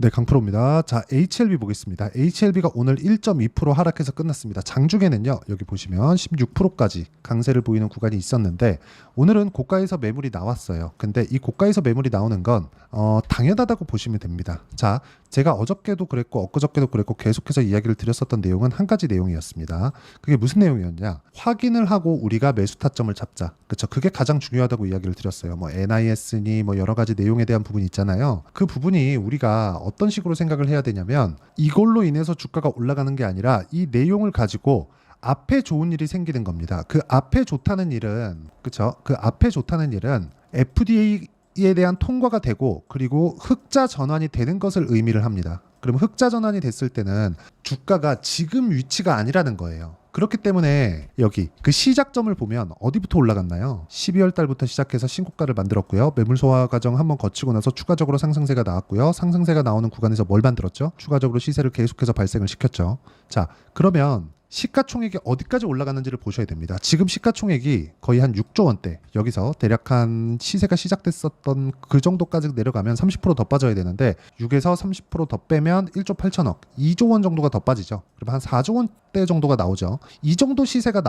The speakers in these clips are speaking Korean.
네, 강프로입니다. 자, HLB 보겠습니다. HLB가 오늘 1.2% 하락해서 끝났습니다. 장중에는요, 여기 보시면 16%까지 강세를 보이는 구간이 있었는데, 오늘은 고가에서 매물이 나왔어요. 근데 이 고가에서 매물이 나오는 건, 당연하다고 보시면 됩니다. 자, 제가 어저께도 그랬고, 엊그저께도 그랬고, 계속해서 이야기를 드렸었던 내용은 한 가지 내용이었습니다. 그게 무슨 내용이었냐? 확인을 하고 우리가 매수 타점을 잡자. 그쵸? 그게 가장 중요하다고 이야기를 드렸어요. 뭐, NIS니 뭐, 여러 가지 내용에 대한 부분이 있잖아요. 그 부분이 우리가 어떤 식으로 생각을 해야 되냐면 이걸로 인해서 주가가 올라가는 게 아니라 이 내용을 가지고 앞에 좋은 일이 생기는 겁니다. 그 앞에 좋다는 일은 그쵸? 그 앞에 좋다는 일은 FDA에 대한 통과가 되고 그리고 흑자 전환이 되는 것을 의미를 합니다. 그러면 흑자 전환이 됐을 때는 주가가 지금 위치가 아니라는 거예요. 그렇기 때문에 여기 그 시작점을 보면 어디부터 올라갔나요? 12월 달부터 시작해서 신고가를 만들었고요. 매물 소화 과정 한번 거치고 나서 추가적으로 상승세가 나왔고요. 상승세가 나오는 구간에서 뭘 만들었죠? 추가적으로 시세를 계속해서 발생을 시켰죠. 자, 그러면 시가총액이 어디까지 올라가는지를 보셔야 됩니다. 지금 시가총액이 거의 한 6조 원대, 여기서 대략 한 시세가 시작됐었던 그 정도까지 내려가면 30%더 빠져야 되는데 6에서 30%더 빼면 1조 8천억, 2조 원 정도가 더 빠지죠. 그러면 한 4조 원대 정도가 나오죠. 이 정도 시세가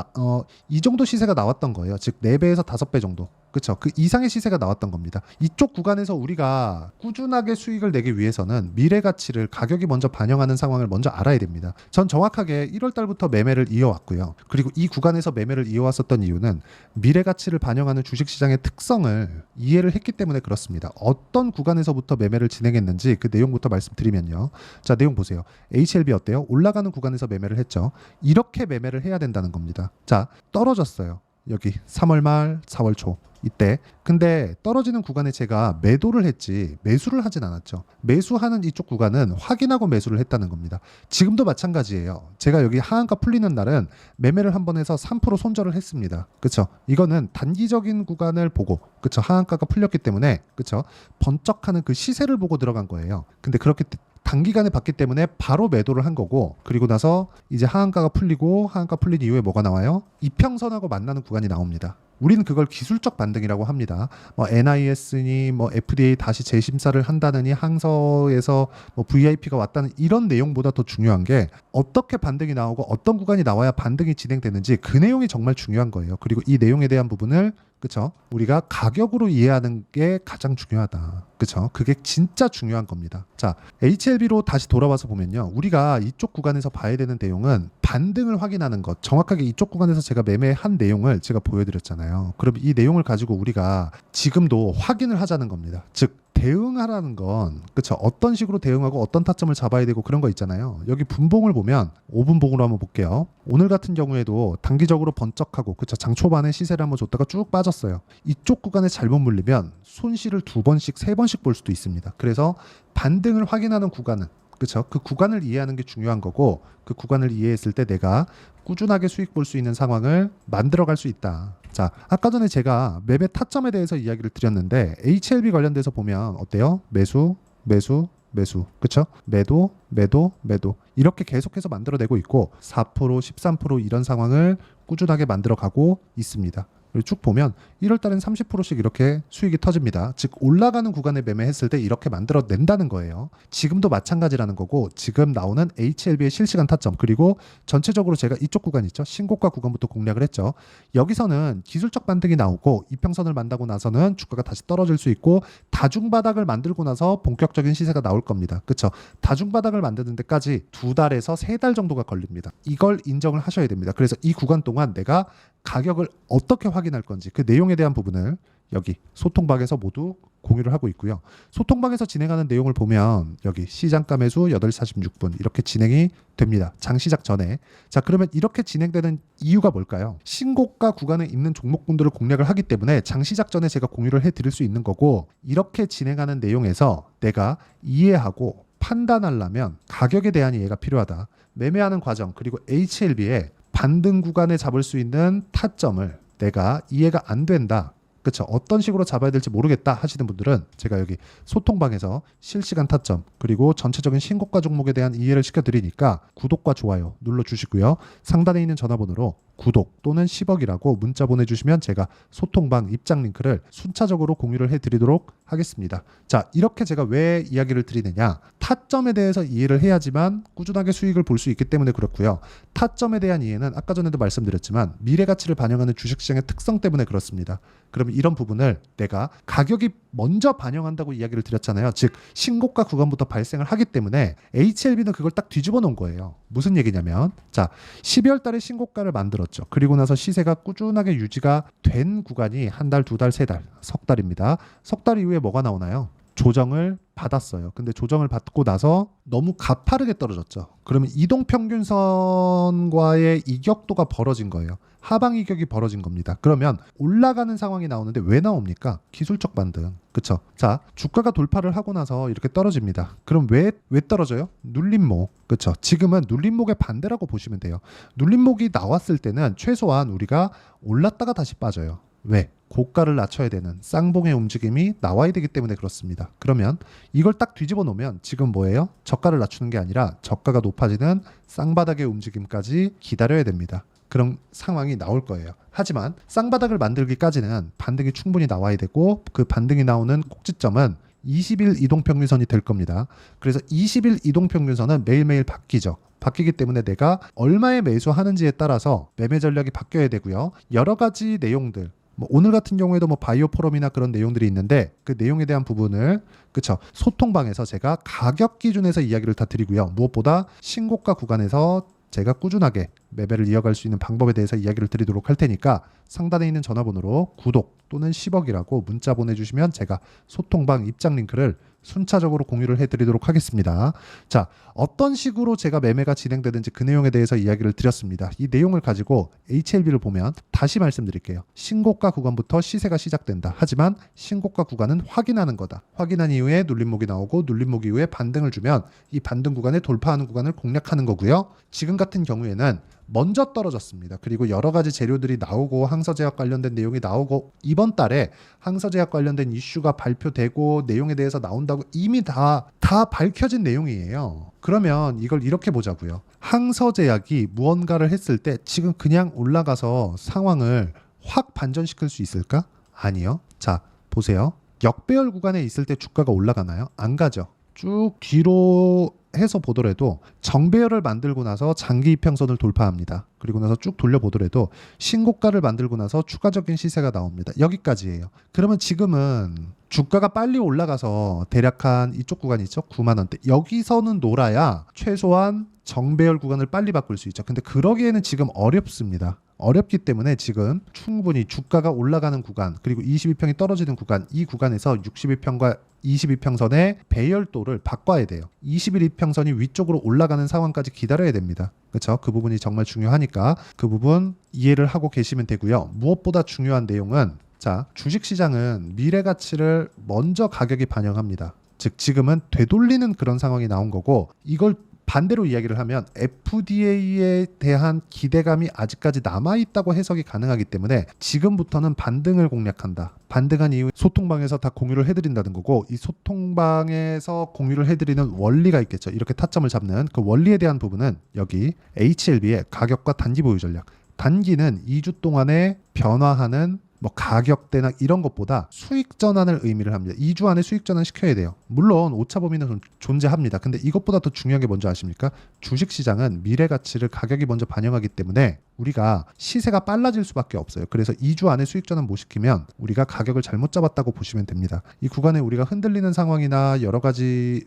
나왔던 거예요. 즉 4배에서 5배 정도. 그렇죠. 그 이상의 시세가 나왔던 겁니다. 이쪽 구간에서 우리가 꾸준하게 수익을 내기 위해서는 미래 가치를 가격이 먼저 반영하는 상황을 먼저 알아야 됩니다. 전 정확하게 1월 달부터 매매를 이어왔고요. 그리고 이 구간에서 매매를 이어왔었던 이유는 미래 가치를 반영하는 주식시장의 특성을 이해를 했기 때문에 그렇습니다. 어떤 구간에서부터 매매를 진행했는지 그 내용부터 말씀드리면요. 자, 내용 보세요. HLB 어때요? 올라가는 구간에서 매매를 했죠. 이렇게 매매를 해야 된다는 겁니다. 자, 떨어졌어요. 여기 3월 말, 4월 초. 이때 근데 떨어지는 구간에 제가 매도를 했지 매수를 하진 않았죠. 매수하는 이쪽 구간은 확인하고 매수를 했다는 겁니다. 지금도 마찬가지예요. 제가 여기 하한가 풀리는 날은 매매를 한번 해서 3% 손절을 했습니다. 그쵸? 이거는 단기적인 구간을 보고 그쵸? 하한가가 풀렸기 때문에 그쵸? 번쩍하는 그 시세를 보고 들어간 거예요. 근데 그렇게 단기간에 봤기 때문에 바로 매도를 한 거고 그리고 나서 이제 하한가가 풀리고 하한가 풀린 이후에 뭐가 나와요? 이평선하고 만나는 구간이 나옵니다. 우리는 그걸 기술적 반등이라고 합니다. 뭐 NIS니 뭐 FDA 다시 재심사를 한다느니 항서에서 뭐 VIP가 왔다는 이런 내용보다 더 중요한 게 어떻게 반등이 나오고 어떤 구간이 나와야 반등이 진행되는지 그 내용이 정말 중요한 거예요. 그리고 이 내용에 대한 부분을 그쵸? 우리가 가격으로 이해하는 게 가장 중요하다. 그쵸? 그게 진짜 중요한 겁니다. 자, HLB로 다시 돌아와서 보면요. 우리가 이쪽 구간에서 봐야 되는 내용은 반등을 확인하는 것. 정확하게 이쪽 구간에서 제가 매매한 내용을 제가 보여드렸잖아요. 그럼 이 내용을 가지고 우리가 지금도 확인을 하자는 겁니다. 즉, 대응하라는 건 그쵸 어떤 식으로 대응하고 어떤 타점을 잡아야 되고 그런 거 있잖아요. 여기 분봉을 보면 5분봉으로 한번 볼게요. 오늘 같은 경우에도 단기적으로 번쩍하고 그쵸 장 초반에 시세를 한번 줬다가 쭉 빠졌어요. 이쪽 구간에 잘못 물리면 손실을 2번씩 3번씩 볼 수도 있습니다. 그래서 반등을 확인하는 구간은 그쵸 그 구간을 이해하는 게 중요한 거고 그 구간을 이해했을 때 내가 꾸준하게 수익 볼 수 있는 상황을 만들어 갈 수 있다. 자, 아까 전에 제가 매매 타점에 대해서 이야기를 드렸는데 HLB 관련돼서 보면 어때요? 매수, 매수, 매수. 그쵸? 매도, 매도, 매도. 이렇게 계속해서 만들어내고 있고 4%, 13% 이런 상황을 꾸준하게 만들어가고 있습니다. 그리고 쭉 보면 1월 달엔 30%씩 이렇게 수익이 터집니다. 즉 올라가는 구간에 매매했을 때 이렇게 만들어낸다는 거예요. 지금도 마찬가지라는 거고 지금 나오는 HLB의 실시간 타점 그리고 전체적으로 제가 이쪽 구간 있죠. 신고가 구간부터 공략을 했죠. 여기서는 기술적 반등이 나오고 이평선을 만나고 나서는 주가가 다시 떨어질 수 있고 다중바닥을 만들고 나서 본격적인 시세가 나올 겁니다. 그렇죠? 다중바닥을 만드는 데까지 2달에서 3달 정도가 걸립니다. 이걸 인정을 하셔야 됩니다. 그래서 이 구간 동안 내가 가격을 어떻게 확인할 건지 그 내용에 대한 부분을 여기 소통방에서 모두 공유를 하고 있고요. 소통방에서 진행하는 내용을 보면 여기 시장가 매수 8시 46분 이렇게 진행이 됩니다. 장 시작 전에. 자, 그러면 이렇게 진행되는 이유가 뭘까요? 신고가 구간에 있는 종목군들을 공략을 하기 때문에 장 시작 전에 제가 공유를 해드릴 수 있는 거고 이렇게 진행하는 내용에서 내가 이해하고 판단하려면 가격에 대한 이해가 필요하다. 매매하는 과정 그리고 HLB의 반등 구간에 잡을 수 있는 타점을 내가 이해가 안 된다. 그렇죠. 어떤 식으로 잡아야 될지 모르겠다 하시는 분들은 제가 여기 소통방에서 실시간 타점 그리고 전체적인 신고가 종목에 대한 이해를 시켜드리니까 구독과 좋아요 눌러주시고요. 상단에 있는 전화번호로 구독 또는 10억이라고 문자 보내주시면 제가 소통방 입장 링크를 순차적으로 공유를 해드리도록 하겠습니다. 자, 이렇게 제가 왜 이야기를 드리느냐, 타점에 대해서 이해를 해야지만 꾸준하게 수익을 볼 수 있기 때문에 그렇고요. 타점에 대한 이해는 아까 전에도 말씀드렸지만 미래 가치를 반영하는 주식시장의 특성 때문에 그렇습니다. 그러면 이런 부분을 내가 가격이 먼저 반영한다고 이야기를 드렸잖아요. 즉 신고가 구간부터 발생을 하기 때문에 HLB는 그걸 딱 뒤집어 놓은 거예요. 무슨 얘기냐면, 자, 12월 달에 신고가를 만들었죠. 그리고 나서 시세가 꾸준하게 유지가 된 구간이 한 달, 두 달, 세 달, 석 달입니다. 석 달 이후에 뭐가 나오나요? 조정을 받았어요. 근데 조정을 받고 나서 너무 가파르게 떨어졌죠. 그러면 이동평균선과의 이격도가 벌어진 거예요. 하방 이격이 벌어진 겁니다. 그러면 올라가는 상황이 나오는데 왜 나옵니까? 기술적 반등. 그쵸? 자, 주가가 돌파를 하고 나서 이렇게 떨어집니다. 그럼 왜 떨어져요? 눌림목. 그쵸? 지금은 눌림목의 반대라고 보시면 돼요. 눌림목이 나왔을 때는 최소한 우리가 올랐다가 다시 빠져요. 왜? 고가를 낮춰야 되는 쌍봉의 움직임이 나와야 되기 때문에 그렇습니다. 그러면 이걸 딱 뒤집어 놓으면 지금 뭐예요? 저가를 낮추는 게 아니라 저가가 높아지는 쌍바닥의 움직임까지 기다려야 됩니다. 그런 상황이 나올 거예요. 하지만 쌍바닥을 만들기까지는 반등이 충분히 나와야 되고, 그 반등이 나오는 꼭지점은 20일 이동평균선이 될 겁니다. 그래서 20일 이동평균선은 매일매일 바뀌죠. 바뀌기 때문에 내가 얼마에 매수하는지에 따라서 매매 전략이 바뀌어야 되고요. 여러 가지 내용들, 오늘 같은 경우에도 바이오 포럼이나 그런 내용들이 있는데 그 내용에 대한 부분을, 그쵸, 소통방에서 제가 가격 기준에서 이야기를 다 드리고요. 무엇보다 신고가 구간에서 제가 꾸준하게 매매를 이어갈 수 있는 방법에 대해서 이야기를 드리도록 할 테니까 상단에 있는 전화번호로 구독 또는 10억이라고 문자 보내주시면 제가 소통방 입장 링크를 순차적으로 공유를 해드리도록 하겠습니다. 자, 어떤 식으로 제가 매매가 진행되는지 그 내용에 대해서 이야기를 드렸습니다. 이 내용을 가지고 HLB를 보면 다시 말씀드릴게요. 신고가 구간부터 시세가 시작된다. 하지만 신고가 구간은 확인하는 거다. 확인한 이후에 눌림목이 나오고 눌림목 이후에 반등을 주면 이 반등 구간에 돌파하는 구간을 공략하는 거고요. 지금 같은 경우에는 먼저 떨어졌습니다. 그리고 여러 가지 재료들이 나오고 항서제약 관련된 내용이 나오고, 이번 달에 항서제약 관련된 이슈가 발표되고 내용에 대해서 나온다고 이미 다 밝혀진 내용이에요. 그러면 이걸 이렇게 보자고요. 항서제약이 무언가를 했을 때 지금 그냥 올라가서 상황을 확 반전시킬 수 있을까? 아니요. 자, 보세요. 역배열 구간에 있을 때 주가가 올라가나요? 안 가죠. 쭉 뒤로 해서 보더라도 정배열을 만들고 나서 장기 이평선을 돌파합니다. 그리고 나서 쭉 돌려보더라도 신고가를 만들고 나서 추가적인 시세가 나옵니다. 여기까지예요. 그러면 지금은 주가가 빨리 올라가서 대략 한 이쪽 구간 있죠? 9만 원대. 여기서는 놀아야 최소한 정배열 구간을 빨리 바꿀 수 있죠. 근데 그러기에는 지금 어렵습니다. 어렵기 때문에 지금 충분히 주가가 올라가는 구간, 그리고 22평이 떨어지는 구간, 이 구간에서 61평과 22평선의 배열도를 바꿔야 돼요. 21평선이 위쪽으로 올라가는 상황까지 기다려야 됩니다. 그렇죠? 그 부분이 정말 중요하니까 그 부분 이해를 하고 계시면 되고요. 무엇보다 중요한 내용은, 자, 주식시장은 미래 가치를 먼저 가격이 반영합니다. 즉 지금은 되돌리는 그런 상황이 나온 거고, 이걸 반대로 이야기를 하면 FDA에 대한 기대감이 아직까지 남아있다고 해석이 가능하기 때문에 지금부터는 반등을 공략한다. 반등한 이후 소통방에서 다 공유를 해드린다는 거고, 이 소통방에서 공유를 해드리는 원리가 있겠죠. 이렇게 타점을 잡는 그 원리에 대한 부분은 여기 HLB의 가격과 단기 보유 전략. 단기는 2주 동안에 변화하는 가격대나 이런 것보다 수익 전환을 의미를 합니다. 2주 안에 수익 전환 시켜야 돼요. 물론 오차 범위는 존재합니다. 근데 이것보다 더 중요한 게 뭔지 아십니까? 주식시장은 미래 가치를 가격이 먼저 반영하기 때문에 우리가 시세가 빨라질 수밖에 없어요. 그래서 2주 안에 수익 전환 못 시키면 우리가 가격을 잘못 잡았다고 보시면 됩니다. 이 구간에 우리가 흔들리는 상황이나 여러 가지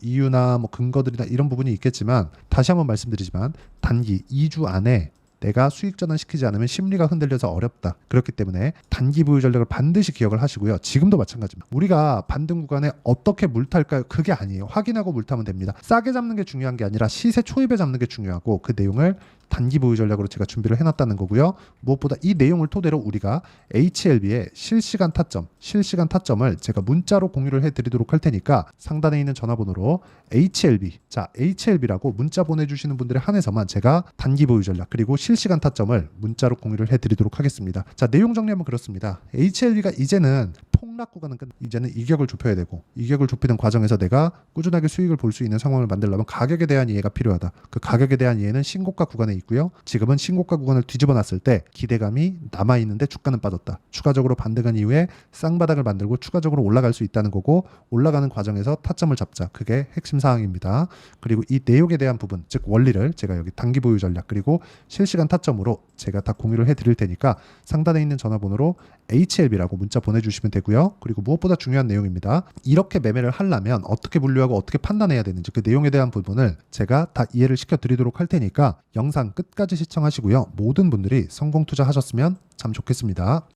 이유나 근거들이나 이런 부분이 있겠지만, 다시 한번 말씀드리지만 단기 2주 안에 내가 수익 전환시키지 않으면 심리가 흔들려서 어렵다. 그렇기 때문에 단기 보유 전략을 반드시 기억을 하시고요. 지금도 마찬가지입니다. 우리가 반등 구간에 어떻게 물탈까요? 그게 아니에요. 확인하고 물타면 됩니다. 싸게 잡는 게 중요한 게 아니라 시세 초입에 잡는 게 중요하고, 그 내용을 단기 보유 전략으로 제가 준비를 해놨다는 거고요. 무엇보다 이 내용을 토대로 우리가 HLB의 실시간 타점을 제가 문자로 공유를 해드리도록 할 테니까 상단에 있는 전화번호로 HLB, 자, HLB라고 문자 보내주시는 분들에 한해서만 제가 단기 보유 전략 그리고 실시간 타점을 문자로 공유를 해드리도록 하겠습니다. 자, 내용 정리하면 그렇습니다. HLB가 이제는 폭락 구간은 이제는 이격을 좁혀야 되고, 이격을 좁히는 과정에서 내가 꾸준하게 수익을 볼 수 있는 상황을 만들려면 가격에 대한 이해가 필요하다. 그 가격에 대한 이해는 신고가 구간에 있고요. 지금은 신고가 구간을 뒤집어 놨을 때 기대감이 남아있는데 주가는 빠졌다. 추가적으로 반등한 이후에 쌍바닥을 만들고 추가적으로 올라갈 수 있다는 거고, 올라가는 과정에서 타점을 잡자. 그게 핵심 사항입니다. 그리고 이 내용에 대한 부분, 즉 원리를 제가 여기 단기 보유 전략 그리고 실시간 타점으로 제가 다 공유를 해드릴 테니까 상단에 있는 전화번호로 HLB라고 문자 보내주시면 되고요. 그리고 무엇보다 중요한 내용입니다. 이렇게 매매를 하려면 어떻게 분류하고 어떻게 판단해야 되는지 그 내용에 대한 부분을 제가 다 이해를 시켜드리도록 할 테니까 영상 끝까지 시청하시고요. 모든 분들이 성공 투자하셨으면 참 좋겠습니다.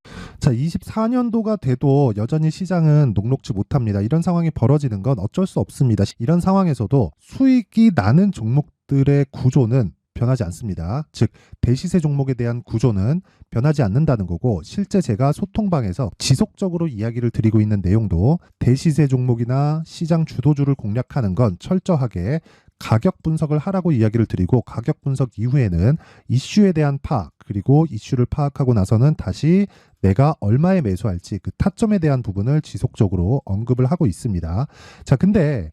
자, 24년도가 돼도 여전히 시장은 녹록지 못합니다. 이런 상황이 벌어지는 건 어쩔 수 없습니다. 이런 상황에서도 수익이 나는 종목들의 구조는 변하지 않습니다. 즉 대시세 종목에 대한 구조는 변하지 않는다는 거고, 실제 제가 소통방에서 지속적으로 이야기를 드리고 있는 내용도 대시세 종목이나 시장 주도주를 공략하는 건 철저하게 가격 분석을 하라고 이야기를 드리고, 가격 분석 이후에는 이슈에 대한 파악, 그리고 이슈를 파악하고 나서는 다시 내가 얼마에 매수할지 그 타점에 대한 부분을 지속적으로 언급을 하고 있습니다. 자, 근데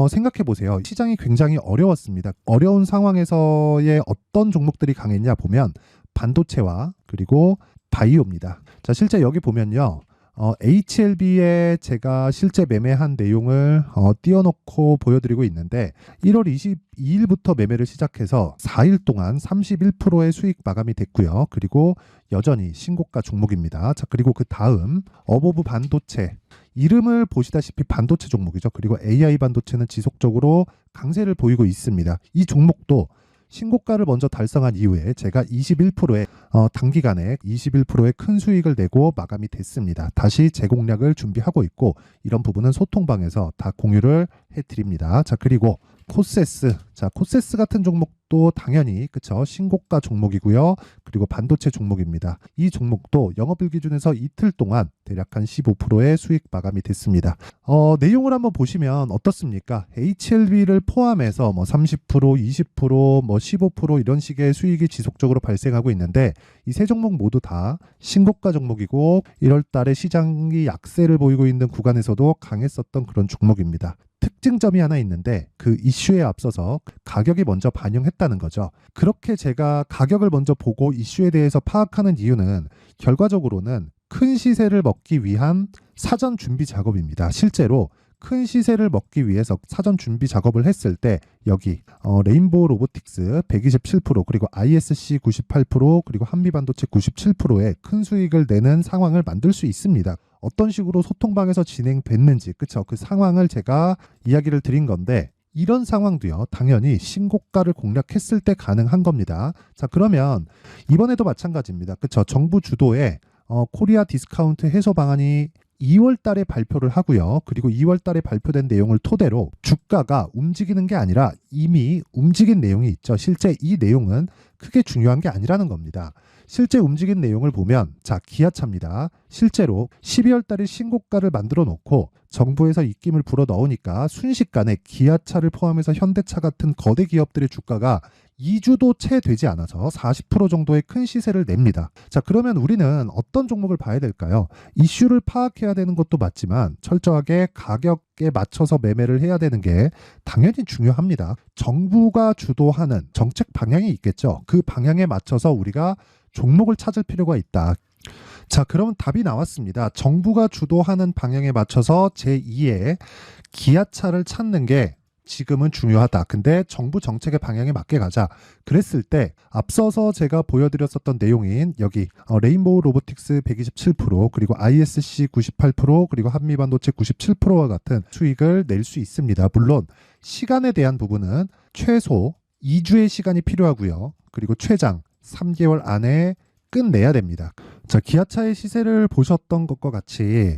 생각해 보세요. 시장이 굉장히 어려웠습니다. 어려운 상황에서의 어떤 종목들이 강했냐 보면 반도체와 그리고 바이오입니다. 자, 실제 여기 보면요. HLB에 제가 실제 매매한 내용을 띄워놓고 보여드리고 있는데 1월 22일부터 매매를 시작해서 4일 동안 31%의 수익 마감이 됐고요. 그리고 여전히 신고가 종목입니다. 자, 그리고 그 다음 어보브 반도체, 이름을 보시다시피 반도체 종목이죠. 그리고 AI 반도체는 지속적으로 강세를 보이고 있습니다. 이 종목도 신고가를 먼저 달성한 이후에 제가 21%의 단기간에 21%의 큰 수익을 내고 마감이 됐습니다. 다시 재공략을 준비하고 있고, 이런 부분은 소통방에서 다 공유를 해드립니다. 자, 그리고 코세스, 자, 코세스 같은 종목도 당연히 그쵸, 신고가 종목이고요. 그리고 반도체 종목입니다. 이 종목도 영업일 기준에서 이틀 동안 대략 한 15%의 수익 마감이 됐습니다. 내용을 한번 보시면 어떻습니까? HLB를 포함해서 뭐 30%, 20%, 뭐 15% 이런 식의 수익이 지속적으로 발생하고 있는데, 이 세 종목 모두 다 신고가 종목이고 1월 달에 시장이 약세를 보이고 있는 구간에서도 강했었던 그런 종목입니다. 특징점이 하나 있는데 그 이슈에 앞서서 가격이 먼저 반영했다는 거죠. 그렇게 제가 가격을 먼저 보고 이슈에 대해서 파악하는 이유는 결과적으로는 큰 시세를 먹기 위한 사전 준비 작업입니다. 실제로 큰 시세를 먹기 위해서 사전 준비 작업을 했을 때 여기 레인보우 로보틱스 127% 그리고 ISC 98% 그리고 한미반도체 97%의 큰 수익을 내는 상황을 만들 수 있습니다. 어떤 식으로 소통방에서 진행됐는지, 그쵸? 그 상황을 제가 이야기를 드린 건데, 이런 상황도요, 당연히 신고가를 공략했을 때 가능한 겁니다. 자, 그러면 이번에도 마찬가지입니다. 그쵸? 정부 주도의 코리아 디스카운트 해소 방안이 2월 달에 발표를 하고요. 그리고 2월 달에 발표된 내용을 토대로 주가가 움직이는 게 아니라 이미 움직인 내용이 있죠. 실제 이 내용은 크게 중요한 게 아니라는 겁니다. 실제 움직인 내용을 보면, 자, 기아차입니다. 실제로 12월 달에 신고가를 만들어 놓고 정부에서 입김을 불어 넣으니까 순식간에 기아차를 포함해서 현대차 같은 거대 기업들의 주가가 2주도 채 되지 않아서 40% 정도의 큰 시세를 냅니다. 자, 그러면 우리는 어떤 종목을 봐야 될까요? 이슈를 파악해야 되는 것도 맞지만 철저하게 가격에 맞춰서 매매를 해야 되는 게 당연히 중요합니다. 정부가 주도하는 정책 방향이 있겠죠. 그 방향에 맞춰서 우리가 종목을 찾을 필요가 있다. 자, 그러면 답이 나왔습니다. 정부가 주도하는 방향에 맞춰서 제2의 기아차를 찾는 게 지금은 중요하다. 근데 정부 정책의 방향에 맞게 가자. 그랬을 때 앞서서 제가 보여드렸었던 내용인 여기 레인보우 로보틱스 127% 그리고 ISC 98% 그리고 한미반도체 97%와 같은 수익을 낼 수 있습니다. 물론 시간에 대한 부분은 최소 2주의 시간이 필요하고요. 그리고 최장 3개월 안에 끝내야 됩니다. 자, 기아차의 시세를 보셨던 것과 같이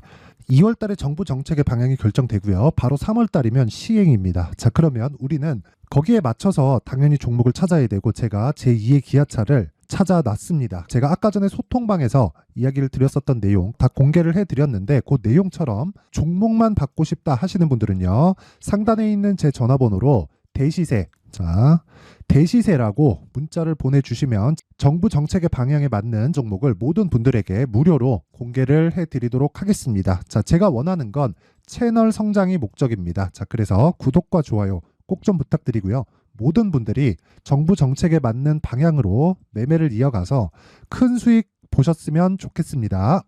2월 달에 정부 정책의 방향이 결정되고요. 바로 3월 달이면 시행입니다. 자, 그러면 우리는 거기에 맞춰서 당연히 종목을 찾아야 되고, 제가 제2의 기아차를 찾아놨습니다. 제가 아까 전에 소통방에서 이야기를 드렸었던 내용 다 공개를 해드렸는데, 그 내용처럼 종목만 받고 싶다 하시는 분들은요, 상단에 있는 제 전화번호로 대시세. 자, 대시세라고 문자를 보내주시면 정부 정책의 방향에 맞는 종목을 모든 분들에게 무료로 공개를 해드리도록 하겠습니다. 자, 제가 원하는 건 채널 성장이 목적입니다. 자, 그래서 구독과 좋아요 꼭 좀 부탁드리고요. 모든 분들이 정부 정책에 맞는 방향으로 매매를 이어가서 큰 수익 보셨으면 좋겠습니다.